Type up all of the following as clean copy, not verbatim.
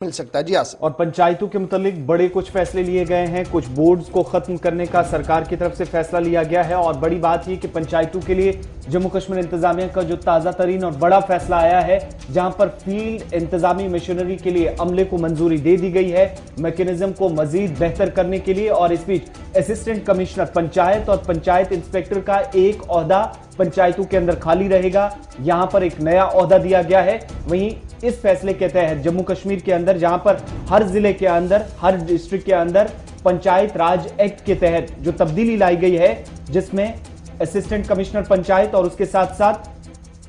मिल सकता है। जी आसिफ। और पंचायतों के मुतालिक बड़े कुछ फैसले लिए गए हैं। कुछ बोर्ड्स को खत्म करने का सरकार की तरफ से फैसला लिया गया है और बड़ी बात यह कि पंचायतों के लिए जम्मू कश्मीर इंतजामिया का जो ताजा तरीन और बड़ा फैसला आया है, जहां पर फील्ड इंतजामी मशीनरी के लिए अमले को मंजूरी दे दी गई है मैकेनिज्म को मजीद बेहतर करने के लिए। और इस बीच असिस्टेंट कमिश्नर पंचायत और पंचायत इंस्पेक्टर का एक ओहदा पंचायतों के अंदर खाली रहेगा, यहां पर एक नया ओहदा दिया गया है। वहीं इस फैसले के तहत जम्मू कश्मीर के अंदर, जहां पर हर जिले के अंदर, हर डिस्ट्रिक्ट के अंदर पंचायत राज एक्ट के तहत जो तब्दीली लाई गई है, जिसमें असिस्टेंट कमिश्नर पंचायत और उसके साथ साथ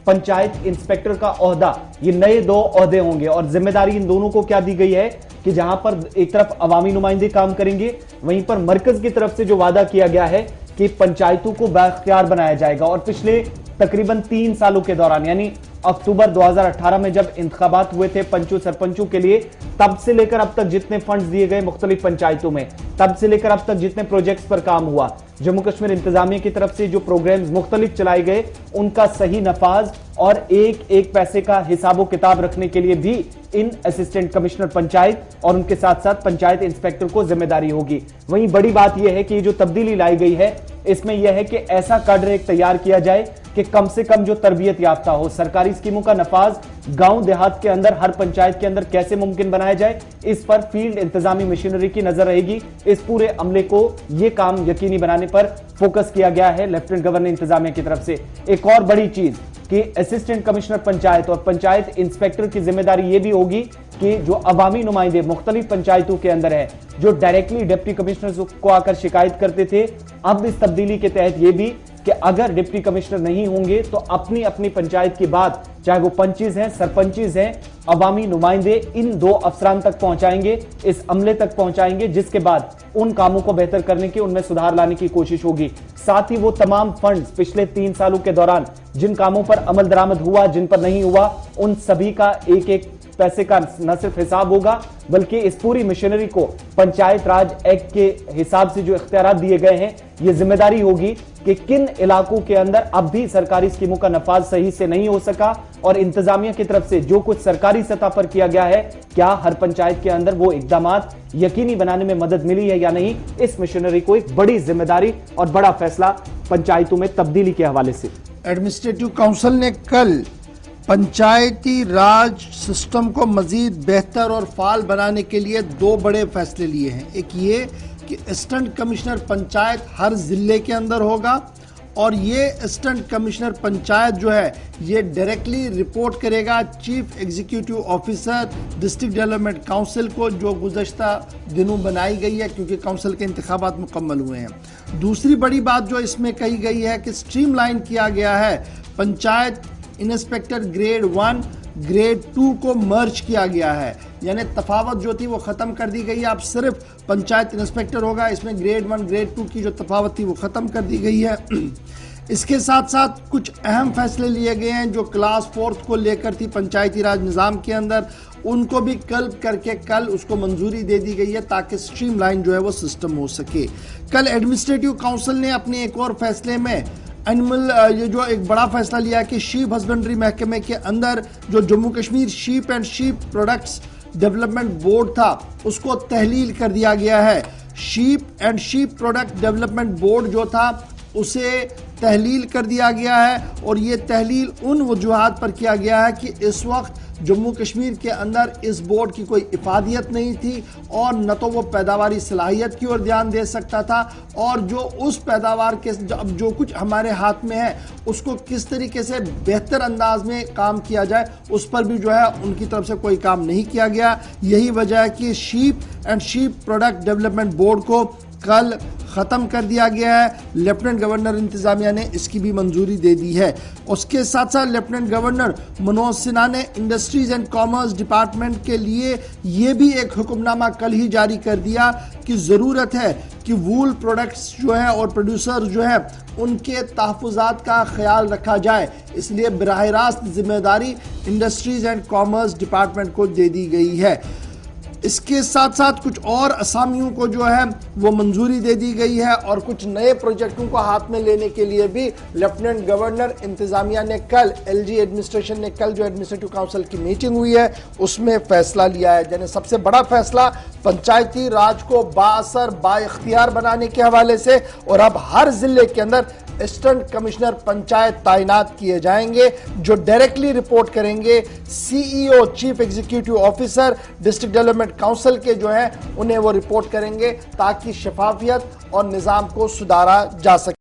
पंचायत इंस्पेक्टर का ओहदा, ये नए दो ओहदे होंगे। और जिम्मेदारी इन दोनों को क्या दी गई है कि जहां पर एक तरफ अवामी नुमाइंदे काम करेंगे, वहीं पर मरकज की तरफ से जो वादा किया गया है कि पंचायतों को बाख्तियार बनाया जाएगा। और पिछले तकरीबन 3 सालों के दौरान, यानी अक्टूबर 2018 में जब इंतखाबात हुए थे पंचों सरपंचों के लिए, तब से लेकर अब तक जितने फंड्स दिए गए मुख्तलिफ पंचायतों में, तब से लेकर अब तक जितने प्रोजेक्ट्स पर काम हुआ, जम्मू कश्मीर इंतजामिया की तरफ से जो प्रोग्राम्स मुख्तलिफ चलाए गए, उनका सही नफाज और एक एक पैसे का हिसाबो किताब रखने के लिए भी इन असिस्टेंट कमिश्नर पंचायत और उनके साथ साथ पंचायत इंस्पेक्टर को जिम्मेदारी होगी। वहीं बड़ी बात यह है कि ये जो तब्दीली लाई गई है, इसमें यह है कि ऐसा काडर एक तैयार किया जाए कि कम से कम जो तरबियत याफ्ता हो, सरकारी स्कीमों का नफाज गांव देहात के अंदर, हर पंचायत के अंदर कैसे मुमकिन बनाया जाए, इस पर फील्ड इंतजामी मशीनरी की नजर रहेगी। इस पूरे अमले को यह काम यकीनी बनाने पर फोकस किया गया है लेफ्टिनेंट गवर्नर इंतजामिया की तरफ से। एक और बड़ी चीज कि असिस्टेंट कमिश्नर पंचायत और पंचायत इंस्पेक्टर की जिम्मेदारी यह भी होगी कि जो अवामी नुमाइंदे मुख्तलिफ पंचायतों के अंदर है, जो डायरेक्टली डिप्टी कमिश्नर को आकर शिकायत करते थे, अब इस तब्दीली के तहत यह भी कि अगर डिप्टी कमिश्नर नहीं होंगे तो अपनी अपनी पंचायत की बात, चाहे वो पंचीज हैं, सरपंचीज हैं, अवामी नुमाइंदे इन दो अफसरान तक पहुंचाएंगे, इस अमले तक पहुंचाएंगे, जिसके बाद उन कामों को बेहतर करने की, उनमें सुधार लाने की कोशिश होगी। साथ ही वो तमाम फंड्स पिछले 3 सालों के दौरान जिन कामों पर अमल दरामद हुआ, जिन पर नहीं हुआ, उन सभी का एक एक पैसे का न सिर्फ हिसाब होगा, बल्कि इस पूरी मशीनरी को पंचायत राज एक्ट के हिसाब से जो इख्तियारात दिए गए हैं, यह जिम्मेदारी होगी कि किन इलाकों के अंदर अब भी सरकारी स्कीमों का नफाज सही से नहीं हो सका और इंतजामिया की तरफ से जो कुछ सरकारी सतह पर किया गया है, क्या हर पंचायत के अंदर वो इकदामात यकीनी बनाने में मदद मिली है या नहीं। इस मशीनरी को एक बड़ी जिम्मेदारी और बड़ा फैसला पंचायतों में तब्दीली के हवाले से एडमिनिस्ट्रेटिव काउंसिल ने कल पंचायती राज सिस्टम को मजीद बेहतर और फाल बनाने के लिए 2 बड़े फैसले लिए हैं। एक ये कि असिस्टेंट कमिश्नर पंचायत हर जिले के अंदर होगा और ये असिस्टेंट कमिश्नर पंचायत जो है ये डायरेक्टली रिपोर्ट करेगा chief executive officer district development council को, जो गुज़श्ता दिनों बनाई गई है क्योंकि काउंसिल के इंतखाबात मुकम्मल हुए हैं। दूसरी बड़ी बात जो इसमें कही गई है कि स्ट्रीमलाइन किया गया है, पंचायत इंस्पेक्टर ग्रेड 1 ग्रेड 2 को मर्ज किया गया है, यानी तफावत जो थी वो खत्म कर दी गई है। अब सिर्फ पंचायत इंस्पेक्टर होगा, इसमें ग्रेड 1 ग्रेड 2 की जो तफावत थी वो खत्म कर दी गई है। इसके साथ साथ कुछ अहम फैसले लिए गए हैं जो क्लास 4 को लेकर थी पंचायती राज निज़ाम के अंदर, उनको भी कल करके कल उसको मंजूरी दे दी गई है ताकि स्ट्रीमलाइन जो है वो सिस्टम हो सके। कल एडमिनिस्ट्रेटिव काउंसिल ने अपने एक और फैसले में एनिमल ये जो एक बड़ा फैसला लिया कि शीप हस्बेंड्री महकमे के अंदर जो Jammu Kashmir sheep and sheep products development board था उसको तहलील कर दिया गया है। Sheep and sheep product development board जो था उसे तहलील कर दिया गया है और ये तहलील उन वजूहात पर किया गया है कि इस वक्त जम्मू कश्मीर के अंदर इस बोर्ड की कोई इफादियत नहीं थी और न तो वो पैदावारी सलाहियत की ओर ध्यान दे सकता था और जो उस पैदावार के जो कुछ हमारे हाथ में है उसको किस तरीके से बेहतर अंदाज में काम किया जाए उस पर भी जो है उनकी तरफ से कोई काम नहीं किया गया। यही वजह है कि sheep and sheep product development board को कल ख़त्म कर दिया गया है। लेफ्टिनेंट गवर्नर इंतजामिया ने इसकी भी मंजूरी दे दी है। उसके साथ साथ लेफ्टिनेंट गवर्नर मनोज सिन्हा ने इंडस्ट्रीज एंड कॉमर्स डिपार्टमेंट के लिए ये भी एक हुक्मनामा कल ही जारी कर दिया कि ज़रूरत है कि वूल प्रोडक्ट्स जो है और प्रोड्यूसर जो है उनके तहफ़्फ़ुज़ात का ख्याल रखा जाए, इसलिए बराह रास्त जिम्मेदारी इंडस्ट्रीज एंड कॉमर्स डिपार्टमेंट को दे दी गई है। इसके साथ साथ कुछ और असामियों को जो है वो मंजूरी दे दी गई है और कुछ नए प्रोजेक्टों को हाथ में लेने के लिए भी लेफ्टिनेंट गवर्नर इंतजामिया ने कल, एलजी एडमिनिस्ट्रेशन ने कल जो एडमिनिस्ट्रेटिव काउंसिल की मीटिंग हुई है उसमें फैसला लिया है। यानी सबसे बड़ा फैसला पंचायती राज को बाअसर बाइख्तियार बनाने के हवाले से, और अब हर जिले के अंदर असिस्टेंट कमिश्नर पंचायत तैनात किए जाएंगे जो डायरेक्टली रिपोर्ट करेंगे CEO, chief executive officer, district development council के जो है उन्हें वो रिपोर्ट करेंगे ताकि शफाफियत और निजाम को सुधारा जा सके।